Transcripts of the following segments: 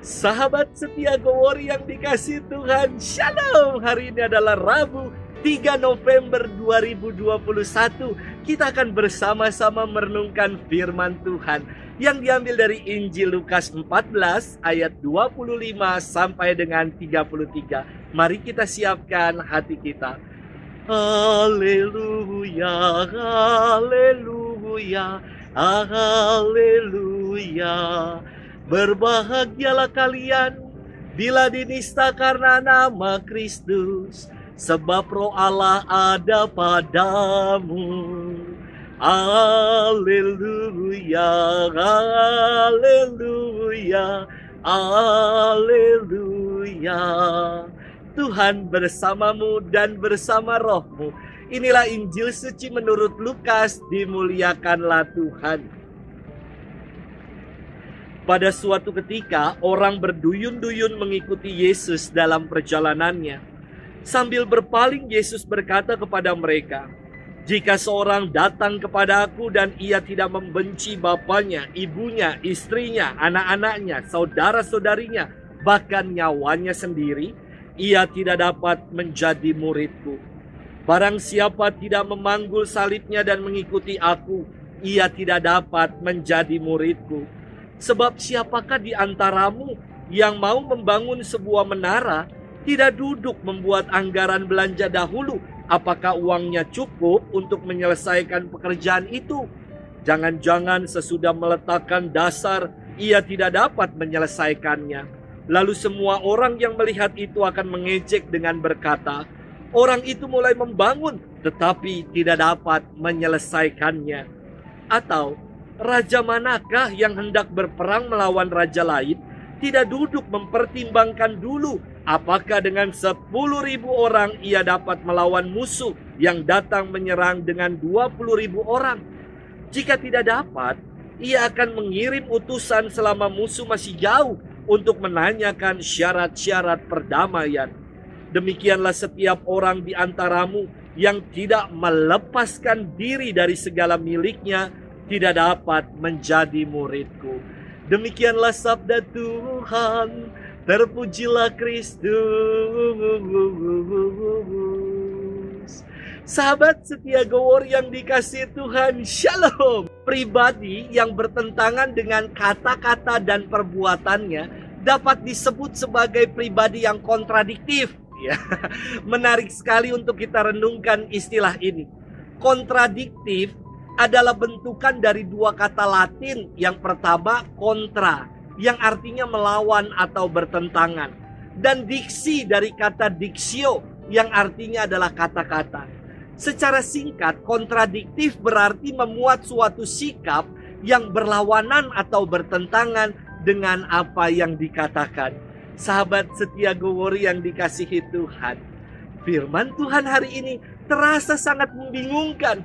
Sahabat setia Gowori yang dikasih Tuhan, Shalom. Hari ini adalah Rabu 3 November 2021. Kita akan bersama-sama merenungkan firman Tuhan yang diambil dari Injil Lukas 14 ayat 25 sampai dengan 33. Mari kita siapkan hati kita. Haleluya, haleluya, haleluya. Berbahagialah kalian bila dinista karena nama Kristus, sebab Roh Allah ada padamu. Haleluya, haleluya, haleluya. Tuhan bersamamu dan bersama rohmu. Inilah Injil suci menurut Lukas, dimuliakanlah Tuhan. Pada suatu ketika, orang berduyun-duyun mengikuti Yesus dalam perjalanannya. Sambil berpaling, Yesus berkata kepada mereka, "Jika seorang datang kepada Aku dan ia tidak membenci bapaknya, ibunya, istrinya, anak-anaknya, saudara-saudarinya, bahkan nyawanya sendiri, ia tidak dapat menjadi muridku. Barang siapa tidak memanggul salibnya dan mengikuti Aku, ia tidak dapat menjadi muridku. Sebab siapakah di antaramu yang mau membangun sebuah menara, tidak duduk membuat anggaran belanja dahulu, apakah uangnya cukup untuk menyelesaikan pekerjaan itu? Jangan-jangan sesudah meletakkan dasar, ia tidak dapat menyelesaikannya. Lalu semua orang yang melihat itu akan mengejek dengan berkata, orang itu mulai membangun, tetapi tidak dapat menyelesaikannya. Atau, raja manakah yang hendak berperang melawan raja lain, tidak duduk mempertimbangkan dulu apakah dengan 10.000 orang ia dapat melawan musuh yang datang menyerang dengan 20.000 orang? Jika tidak dapat, ia akan mengirim utusan selama musuh masih jauh untuk menanyakan syarat-syarat perdamaian. Demikianlah setiap orang di antaramu yang tidak melepaskan diri dari segala miliknya, tidak dapat menjadi muridku." Demikianlah sabda Tuhan. Terpujilah Kristus. Sahabat setia Gowori yang dikasih Tuhan, Shalom. Pribadi yang bertentangan dengan kata-kata dan perbuatannya dapat disebut sebagai pribadi yang kontradiktif. Ya, menarik sekali untuk kita renungkan istilah ini. Kontradiktif adalah bentukan dari dua kata Latin. Yang pertama kontra, yang artinya melawan atau bertentangan. Dan diksi dari kata diksio, yang artinya adalah kata-kata. Secara singkat, kontradiktif berarti memuat suatu sikap yang berlawanan atau bertentangan dengan apa yang dikatakan. Sahabat setia Gowori yang dikasihi Tuhan, firman Tuhan hari ini terasa sangat membingungkan.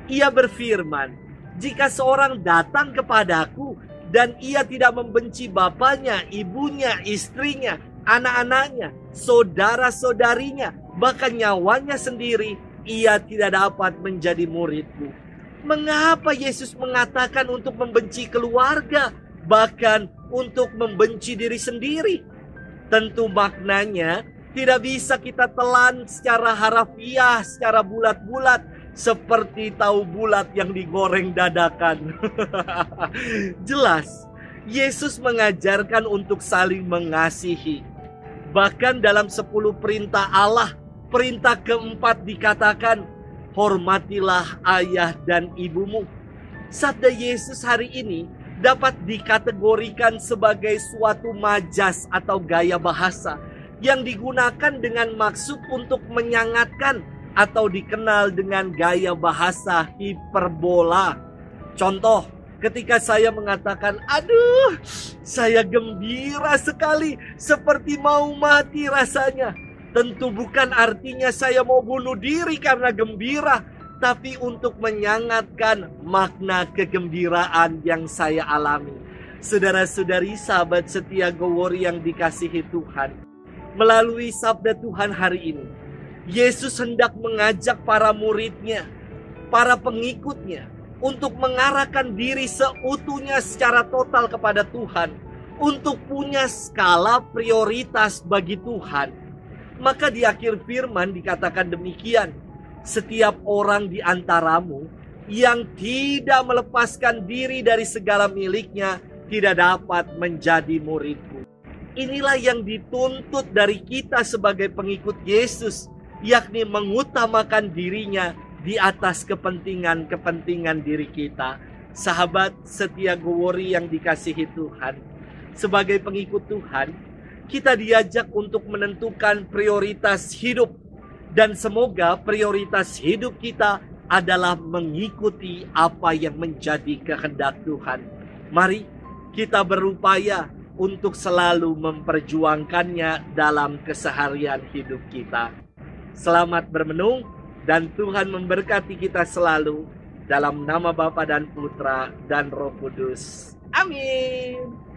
Ia berfirman, "Jika seorang datang kepadaku dan ia tidak membenci bapaknya, ibunya, istrinya, anak-anaknya, saudara-saudarinya, bahkan nyawanya sendiri, ia tidak dapat menjadi muridku." Mengapa Yesus mengatakan untuk membenci keluarga, bahkan untuk membenci diri sendiri? Tentu maknanya tidak bisa kita telan secara harafiah, secara bulat-bulat, seperti tahu bulat yang digoreng dadakan. Jelas, Yesus mengajarkan untuk saling mengasihi. Bahkan dalam 10 perintah Allah, perintah keempat dikatakan, hormatilah ayah dan ibumu. Sabda Yesus hari ini dapat dikategorikan sebagai suatu majas atau gaya bahasa yang digunakan dengan maksud untuk menyangatkan, atau dikenal dengan gaya bahasa hiperbola. Contoh, ketika saya mengatakan, "Aduh, saya gembira sekali, seperti mau mati rasanya." Tentu bukan artinya saya mau bunuh diri karena gembira, tapi untuk menyangatkan makna kegembiraan yang saya alami. Saudara-saudari, sahabat setia Gowori yang dikasihi Tuhan, melalui sabda Tuhan hari ini, Yesus hendak mengajak para muridnya, para pengikutnya, untuk mengarahkan diri seutuhnya secara total kepada Tuhan. untuk punya skala prioritas bagi Tuhan. Maka di akhir firman dikatakan demikian, setiap orang di antaramu yang tidak melepaskan diri dari segala miliknya tidak dapat menjadi muridku. Inilah yang dituntut dari kita sebagai pengikut Yesus, yakni mengutamakan dirinya di atas kepentingan-kepentingan diri kita. Sahabat setia Gowori yang dikasihi Tuhan, sebagai pengikut Tuhan, kita diajak untuk menentukan prioritas hidup. Dan semoga prioritas hidup kita adalah mengikuti apa yang menjadi kehendak Tuhan. Mari kita berupaya untuk selalu memperjuangkannya dalam keseharian hidup kita. Selamat bermenung dan Tuhan memberkati kita selalu. Dalam nama Bapa dan Putra dan Roh Kudus. Amin.